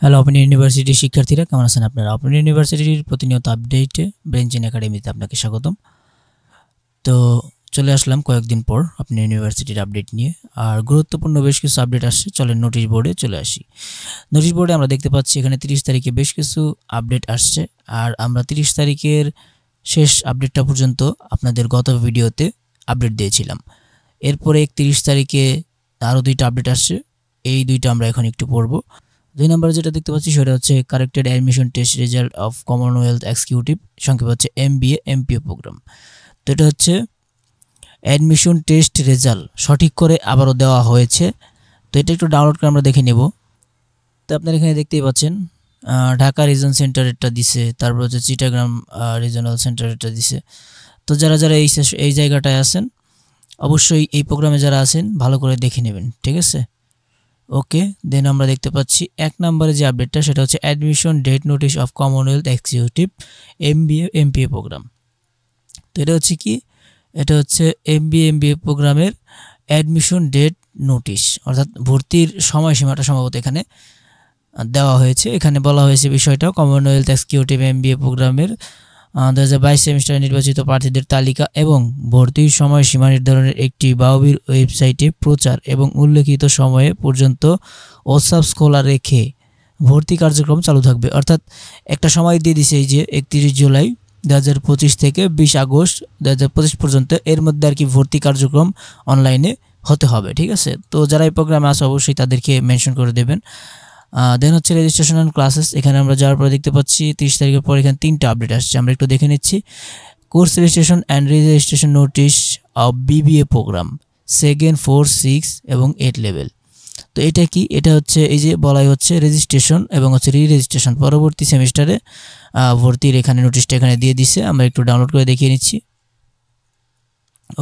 Hello open ইউনিভার্সিটির শিক্ষার্থীরা, কেমন আছেন আপনারা? ওপেন ইউনিভার্সিটির প্রতিনিয়ত আপডেটে ব্রেঞ্চিন একাডেমিতে আপনাকে স্বাগতম। তো চলে আসলাম কয়েকদিন পর ওপেন ইউনিভার্সিটির আপডেট নিয়ে। আর গুরুত্বপূর্ণ বেশ কিছু আপডেট আসছে। চলেন নোটিশ বোর্ডে চলে আসি। নোটিশ বোর্ডে আমরা দেখতে পাচ্ছি এখানে 30 তারিখে বেশ কিছু আপডেট আসছে। আর আমরা 30 তারিখের শেষ আপডেটটা পর্যন্ত আপনাদের গত ভিডিওতে আপডেট দিয়েছিলাম। এরপরে 31 তারিখে আরও দুইটা আপডেট আসছে। এই দুইটা আমরা এখন একটু পড়ব। 2 নম্বরে যেটা দেখতে পাচ্ছি সেটা হচ্ছে corrected admission test result of commonwealth executive, সংক্ষেপে হচ্ছে MBA MPA প্রোগ্রাম। তো এটা হচ্ছে অ্যাডমিশন টেস্ট রেজাল্ট সঠিক করে আবারও দেওয়া হয়েছে। তো এটা একটু ডাউনলোড করে আমরা দেখে নেব। তো আপনারা এখানে দেখতেই পাচ্ছেন ঢাকা রিজন সেন্টারেরটা দিছে, তারপর হচ্ছে চিটাগ্রাম রিজনাল সেন্টারেরটা দিছে। তো যারা যারা এই জায়গাটায় আছেন অবশ্যই এই প্রোগ্রামে যারা আছেন ভালো করে দেখে নেবেন, ঠিক আছে? ওকে, দেন আমরা দেখতে পাচ্ছি 1 নম্বরে যে আপডেটটা সেটা হচ্ছে admission date notice of commonwealth executive MBA MPA programme. তো এটা হচ্ছে কি, এটা হচ্ছে MBA MBA প্রোগ্রামের অ্যাডমিশন ডেট নোটিশ, অর্থাৎ ভর্তির সময়সীমাটা সম্ভবত এখানে দেওয়া হয়েছে। এখানে বলা হয়েছে বিষয়টা কমনওয়েলথ এক্সিকিউটিভ MBA প্রোগ্রামের 2022 সেমিস্টারে নির্বাচিত প্রার্থীদের তালিকা এবং ভর্তির সময়সীমা নির্ধারণের একটি বাওবির ওয়েবসাইটে প্রচার এবং উল্লেখিত সময়ে পর্যন্ত ওয়াটসঅ্যাপ খোলা রেখে ভর্তি কার্যক্রম চালু থাকবে। অর্থাৎ একটা সময় দিয়ে দিছে, এই যে 31 জুলাই 2025 থেকে 20 আগস্ট 2025 পর্যন্ত, এর মধ্যে আর কি ভর্তি কার্যক্রম অনলাইনে হতে হবে, ঠিক আছে? তো যারা এই প্রোগ্রামে আছে অবশ্যই তাদেরকে মেনশন করে দেবেন। দেন হচ্ছে রেজিস্ট্রেশন অ্যান্ড ক্লাসেস। এখানে আমরা যাওয়ার পরে দেখতে পাচ্ছি 30 তারিখের পর এখানে 3টা আপডেট আসছে, আমরা একটু দেখে নিচ্ছি। Course registration and registration notice of BBA programme 2nd 4 6 এবং 8 লেভেল। তো এটা কি, এটা হচ্ছে এই যে বলাই হচ্ছে রেজিস্ট্রেশন এবং হচ্ছে রেজিস্ট্রেশন পরবর্তী সেমিস্টারে ভর্তির এখানে নোটিশটা এখানে দিয়ে দিছে। আমরা একটু ডাউনলোড করে দেখিয়ে নিচ্ছি।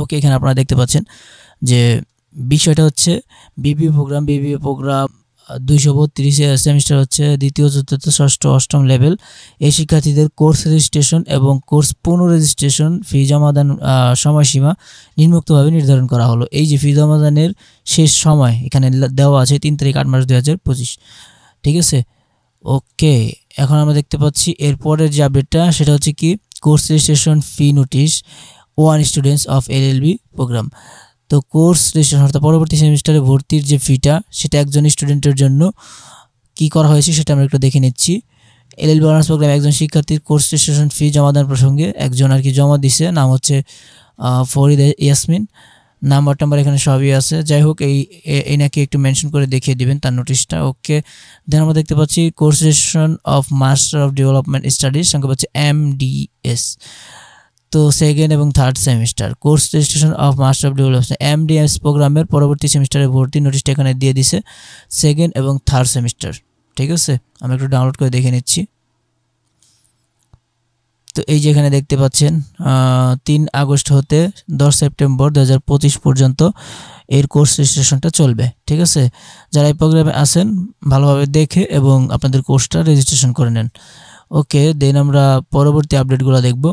ওকে, এখানে আপনারা দেখতে পাচ্ছেন যে বিষয়টা হচ্ছে BBA প্রোগ্রাম 232 সেমিস্টার হচ্ছে দ্বিতীয়, চতুর্থ, ষষ্ঠ, অষ্টম লেভেল এই শিক্ষার্থীদের কোর্স রেজিস্ট্রেশন এবং কোর্স পুনঃরেজিস্ট্রেশন ফি জমাদান সময়সীমা নিম্নোক্তভাবে নির্ধারণ করা হলো। এই যে ফি জমাদানের শেষ সময় এখানে দেওয়া আছে 3 তারিখ 8 মাস 2025, ঠিক আছে? ওকে, এখন আমরা দেখতে পাচ্ছি এরপরের যে আপডেটটা সেটা হচ্ছে কি course registration fee notice 1 students of LLB programme. তো কোর্স রেজিস্ট্রেশন অর্থাৎ পরবর্তী সেমিস্টারে ভর্তির যে ফিটা সেটা একজন স্টুডেন্টের জন্য কি করা হয়েছে সেটা আমরা একটু দেখে নিচ্ছি। LLB অনার্স প্রোগ্রাম একজন শিক্ষার্থীর কোর্স রেজিস্ট্রেশন ফি জমাদান প্রসঙ্গে একজন আর কি জমা দিছে, নাম হচ্ছে ফরিদ ইয়াসমিন, নাম্বার টাম্বার এখানে সবই আছে। যাই হোক, এই নাকি একটু মেনশন করে দেখিয়ে দিবেন তার নোটিশটা। ওকে, দেন আমরা দেখতে পাচ্ছি course registration of master of development studies, সংক্ষেপে হচ্ছে MDS। তো 2nd এবং 3rd semester course registration of master of development MDS প্রোগ্রামের পরবর্তী সেমিস্টারে ভর্তি নোটিশটা এখানে দিয়ে দিছে 2nd এবং 3rd সেমিস্টার, ঠিক আছে? আমরা একটু ডাউনলোড করে দেখে নিচ্ছি। তো এই যে এখানে দেখতে পাচ্ছেন 3 আগস্ট হতে 10 সেপ্টেম্বর 2025 পর্যন্ত এর কোর্স রেজিস্ট্রেশনটা চলবে, ঠিক আছে? যারা এই প্রোগ্রামে আছেন ভালোভাবে দেখে এবং আপনাদের কোর্সটা রেজিস্ট্রেশন করে নেন। ওকে, দেন আমরা পরবর্তী আপডেটগুলো দেখব।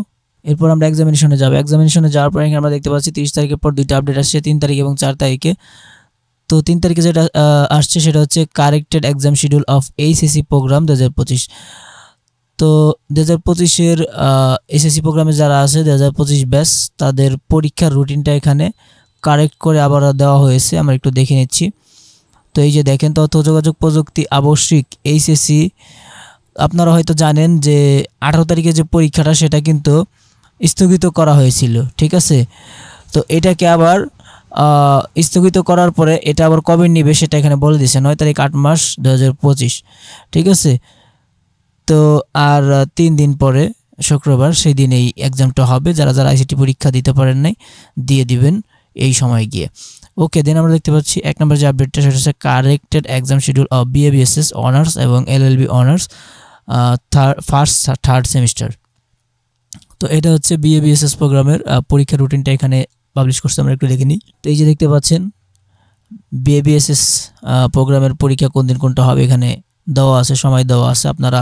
এরপর আমরা এক্সামিনেশনে যাব। এক্সামিনেশনে যাওয়ার পর আমরা দেখতে পাচ্ছি 30 তারিখের পর 2টা আপডেট আসছে, 3 তারিখ এবং 4 তারিখে। তো 3 তারিখে যেটা আসছে সেটা হচ্ছে corrected exam schedule of HSC programme 2025। তো 2025-এর SSC প্রোগ্রামে যারা আছে 2025 ব্যাচ তাদের পরীক্ষার রুটিনটা এখানে কারেক্ট করে আবার দেওয়া হয়েছে, আমরা একটু দেখে নিচ্ছি। তো এই যে দেখেন, তথ্য যোগাযোগ প্রযুক্তি আবশ্যিক HSC, আপনারা হয়তো জানেন যে 18 তারিখে যে পরীক্ষাটা সেটা কিন্তু স্থগিত করা হয়েছিল, ঠিক আছে? তো এটাকে আবার স্থগিত করার পরে এটা আবার কবে নিবে সেটা এখানে বলে দিয়েছে, 9 তারিখ 8 মাস 2025, ঠিক আছে? তো আর 3 দিন পরে শুক্রবার সেই দিন এই এক্সামটা হবে। যারা যারা ICT পরীক্ষা দিতে পারেন নাই দিয়ে দিবেন এই সময় গিয়ে। ওকে, দেন আমরা দেখতে পাচ্ছি 1 নম্বর যে আপডেটটা সেটা হচ্ছে corrected exam schedule of BA BSS honours এবং LLB honours 1st 3rd semester. তো এটা হচ্ছে BA BSS প্রোগ্রামের পরীক্ষার রুটিনটা এখানে পাবলিশ করছে, আমরা একটু দেখে নিই। তো এই যে দেখতে পাচ্ছেন BA BSS প্রোগ্রামের পরীক্ষা কোন দিন কোনটা হবে এখানে দেওয়া আছে, সময় দেওয়া আছে, আপনারা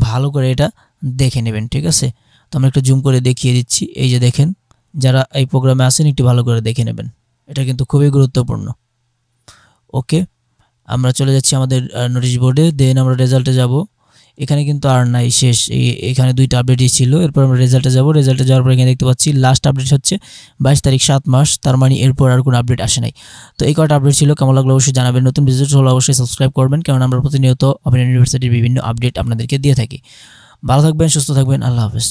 ভালো করে এটা দেখে নেবেন, ঠিক আছে? তো আমরা একটু জুম করে দেখিয়ে দিচ্ছি। এই যে দেখেন, যারা এই প্রোগ্রামে আছেন একটু ভালো করে দেখে নেবেন, এটা কিন্তু খুবই গুরুত্বপূর্ণ। ওকে, আমরা চলে যাচ্ছি আমাদের নোটিশ বোর্ডে, দেন আমরা রেজাল্টে যাব। এখানে কিন্তু আর নাই, শেষ। এখানে 2টা আপডেটই ছিল। এরপর আমরা রেজাল্টে যাব। রেজাল্টে যাওয়ার পর এখানে দেখতে পাচ্ছি লাস্ট আপডেট হচ্ছে 22 তারিখ 7 মাস, তার মানে এরপর আর কোনো আপডেট আসে নাই। তো এই কটা আপডেট ছিল, কেমন লাগলো অবশ্যই জানাবেন। নতুন ভিজিট হলে অবশ্যই সাবস্ক্রাইব করবেন, কারণ আমরা প্রতিনিয়ত ওপেন ইউনিভার্সিটির বিভিন্ন আপডেট আপনাদেরকে দিয়ে থাকি। ভালো থাকবেন, সুস্থ থাকবেন, আল্লাহ হাফেজ।